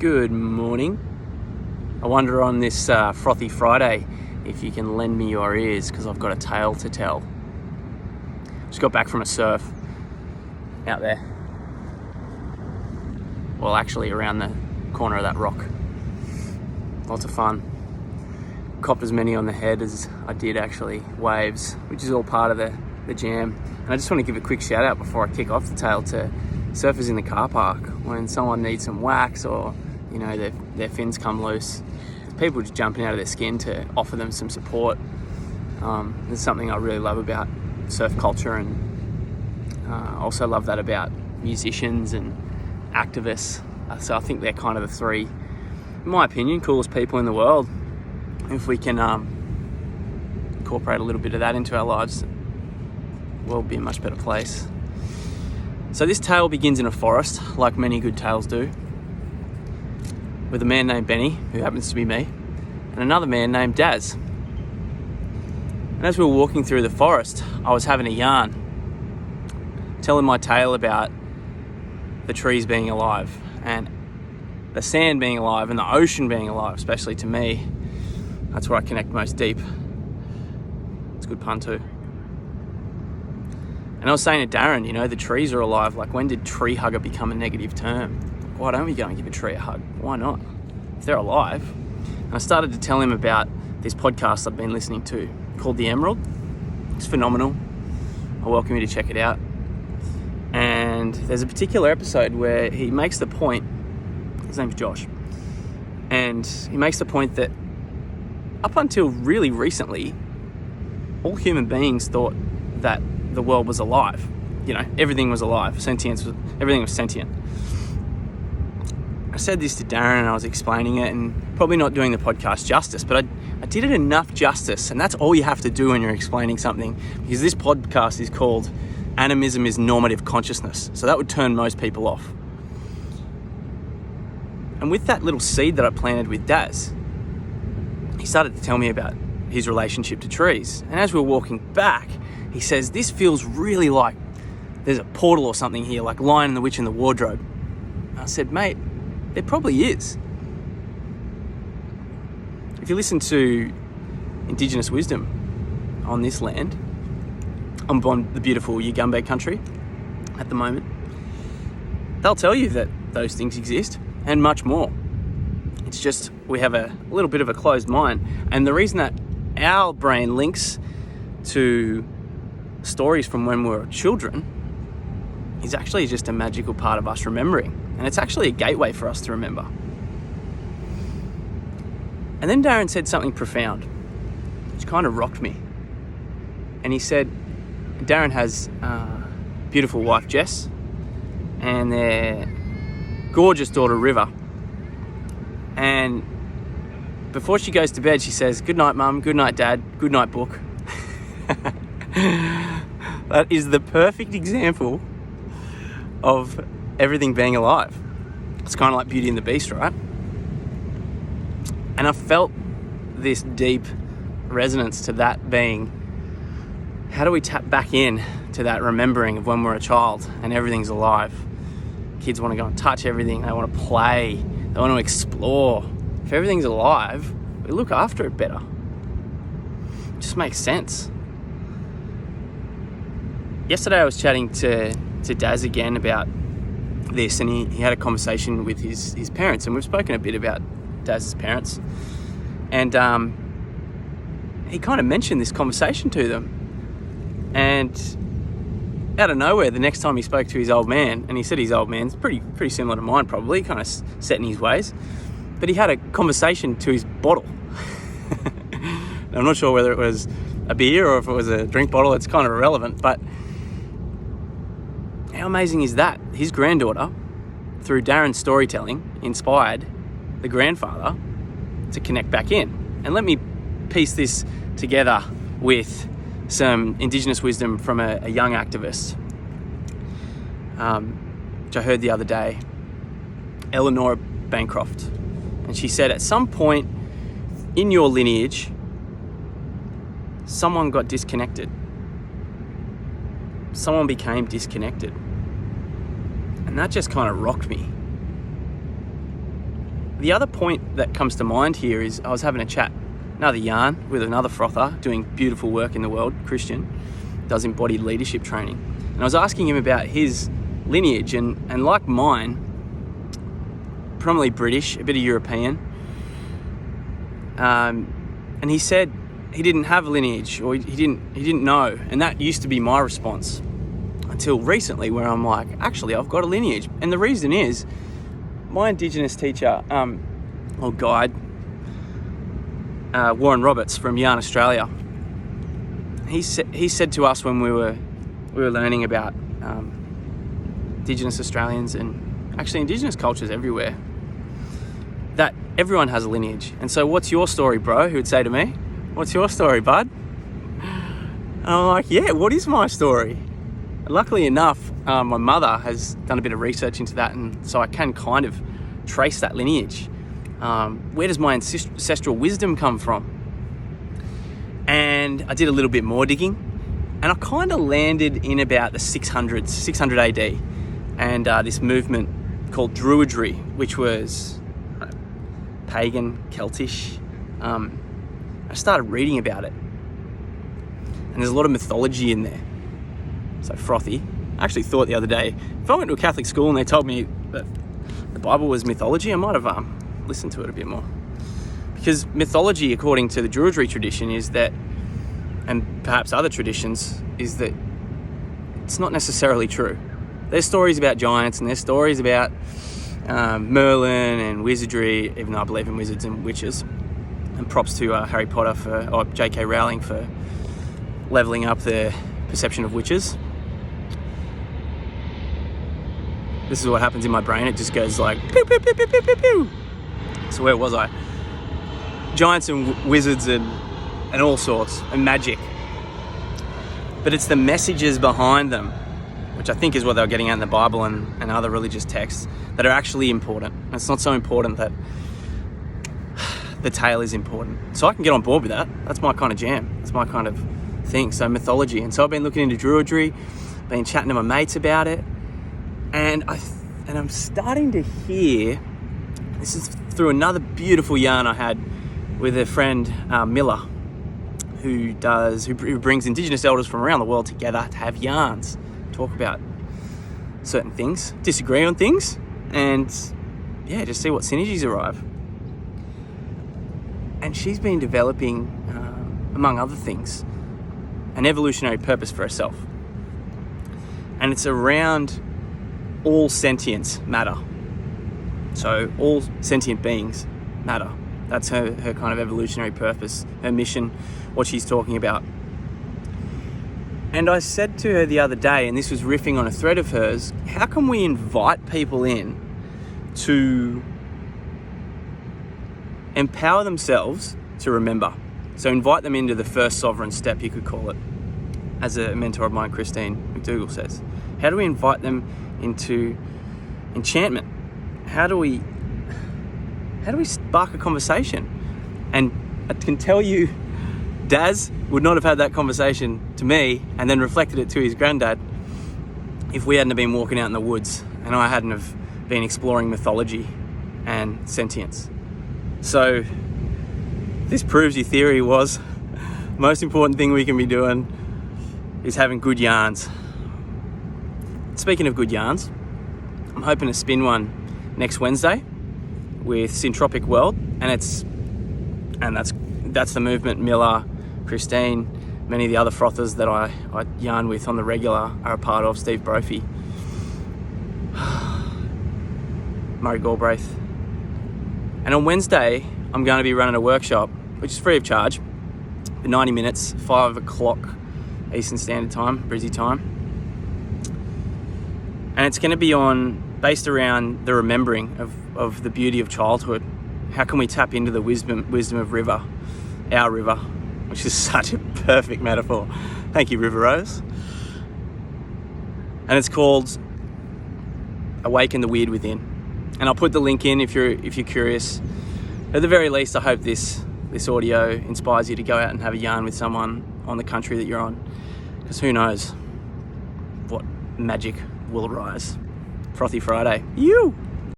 Good morning. I wonder on this Frothy Friday if you can lend me your ears, because I've got a tale to tell. Just got back from a surf out there. Well, actually around the corner of that rock. Lots of fun. Copped as many on the head as I did actually, waves, which is all part of the jam. And I just want to give a quick shout out before I kick off the tale to surfers in the car park. When someone needs some wax or, you know, their fins come loose, people just jumping out of their skin to offer them some support. There's something I really love about surf culture, and also love that about musicians and activists. So I think they're kind of the three, in my opinion, coolest people in the world. If we can incorporate a little bit of that into our lives, the world will be a much better place. So this tale begins in a forest, like many good tales do, with a man named Benny, who happens to be me, and another man named Daz. And as we were walking through the forest, I was having a yarn, telling my tale about the trees being alive, and the sand being alive, and the ocean being alive, especially to me. That's where I connect most deep. It's a good pun too. And I was saying to Darren, you know, the trees are alive. Like, when did tree hugger become a negative term? Why don't we go and give a tree a hug? Why not? If they're alive. And I started to tell him about this podcast I've been listening to called The Emerald. It's phenomenal. I welcome you to check it out. And there's a particular episode where he makes the point, his name's Josh, and he makes the point that up until really recently, all human beings thought that the world was alive. You know, everything was alive. Everything was sentient. I said this to Darren and I was explaining it, and probably not doing the podcast justice, but I did it enough justice, and that's all you have to do when you're explaining something, because this podcast is called Animism is Normative Consciousness. So that would turn most people off. And with that little seed that I planted with Daz, he started to tell me about his relationship to trees. And as we were walking back, he says, this feels really like there's a portal or something here, like Lion and the Witch in the Wardrobe. And I said, mate, there probably is. If you listen to Indigenous wisdom on this land, I'm on the beautiful Yugambeh country at the moment, they'll tell you that those things exist and much more. It's just we have a little bit of a closed mind. And the reason that our brain links to stories from when we were children is actually just a magical part of us remembering. And it's actually a gateway for us to remember. And then Darren said something profound, which kind of rocked me. And he said, Darren has a beautiful wife, Jess, and their gorgeous daughter, River. And before she goes to bed, she says, good night, Mum, good night, Dad, good night, book. That is the perfect example of everything being alive. It's kind of like Beauty and the Beast, right? And I felt this deep resonance to that being, how do we tap back in to that remembering of when we're a child and everything's alive? Kids want to go and touch everything. They want to play. They want to explore. If everything's alive, we look after it better. It just makes sense. Yesterday I was chatting to Daz again about this, and he had a conversation with his parents, and we've spoken a bit about Daz's parents. And he kind of mentioned this conversation to them. And out of nowhere, the next time he spoke to his old man, and he said his old man's pretty similar to mine probably, kind of set in his ways, but he had a conversation to his bottle. I'm not sure whether it was a beer or if it was a drink bottle. It's kind of irrelevant, but how amazing is that? His granddaughter, through Darren's storytelling, inspired the grandfather to connect back in. And let me piece this together with some Indigenous wisdom from a young activist, which I heard the other day, Eleanor Bancroft. And she said, at some point in your lineage, someone got disconnected. Someone became disconnected. And that just kind of rocked me. the other point that comes to mind here is I was having a chat, another yarn with another frother doing beautiful work in the world, Christian, does embodied leadership training. And I was asking him about his lineage, and like mine, predominantly British, a bit of European. And he said he didn't have a lineage, or he didn't know. And that used to be my response until recently, where I'm like, actually, I've got a lineage. And the reason is my Indigenous teacher, or guide, Warren Roberts from Yarn Australia, he said to us when we were learning about Indigenous Australians and actually Indigenous cultures everywhere, that everyone has a lineage. And so, what's your story, bro? He would say to me, what's your story, bud? And I'm like, yeah, what is my story? And luckily enough, my mother has done a bit of research into that, and so I can kind of trace that lineage. Where does my ancestral wisdom come from? And I did a little bit more digging, and I kind of landed in about the 600 AD, and this movement called Druidry, which was pagan, Celtish. I started reading about it, and there's a lot of mythology in there. So frothy. I actually thought the other day, if I went to a Catholic school and they told me that the Bible was mythology, I might have listened to it a bit more. Because mythology, according to the Druidry tradition, is that, and perhaps other traditions, is that it's not necessarily true. There's stories about giants, and there's stories about Merlin and wizardry, even though I believe in wizards and witches. And props to Harry Potter or J.K. Rowling for leveling up the perception of witches. This is what happens in my brain. It just goes like pew, pew, pew, pew, pew, pew, pew. So where was I? Giants and wizards and all sorts, and magic. But it's the messages behind them, which I think is what they were getting at in the Bible and other religious texts, that are actually important. And it's not so important that the tale is important. So I can get on board with that. That's my kind of jam. That's my kind of thing. So mythology. And so I've been looking into Druidry, been chatting to my mates about it, and I'm starting to hear, this is through another beautiful yarn I had with a friend, Miller, who brings Indigenous elders from around the world together to have yarns, talk about certain things, disagree on things, and yeah, just see what synergies arrive. And she's been developing, among other things, an evolutionary purpose for herself. And it's around all sentience matter. So all sentient beings matter. That's her kind of evolutionary purpose, her mission, what she's talking about. And I said to her the other day, and this was riffing on a thread of hers, how can we invite people in to empower themselves to remember? So invite them into the first sovereign step, you could call it, as a mentor of mine, Christine McDougall, says. How do we invite them into enchantment? How do we spark a conversation? And I can tell you, Daz would not have had that conversation to me and then reflected it to his granddad if we hadn't have been walking out in the woods and I hadn't have been exploring mythology and sentience. So this proves your theory was the most important thing we can be doing is having good yarns. Speaking of good yarns, I'm hoping to spin one next Wednesday with Syntropic World, and that's the movement Miller, Christine, many of the other frothers that I yarn with on the regular are a part of, Steve Brophy, Murray Galbraith. And on Wednesday, I'm going to be running a workshop, which is free of charge, for 90 minutes, 5 o'clock Eastern Standard Time, Brizzy time. And it's going to be based around the remembering of the beauty of childhood. How can we tap into the wisdom of river, our river, which is such a perfect metaphor. Thank you, River Rose. And it's called Awaken the Weird Within. And I'll put the link in if you're curious. At the very least, I hope this audio inspires you to go out and have a yarn with someone on the country that you're on, because who knows what magic will arise. Frothy Friday. You!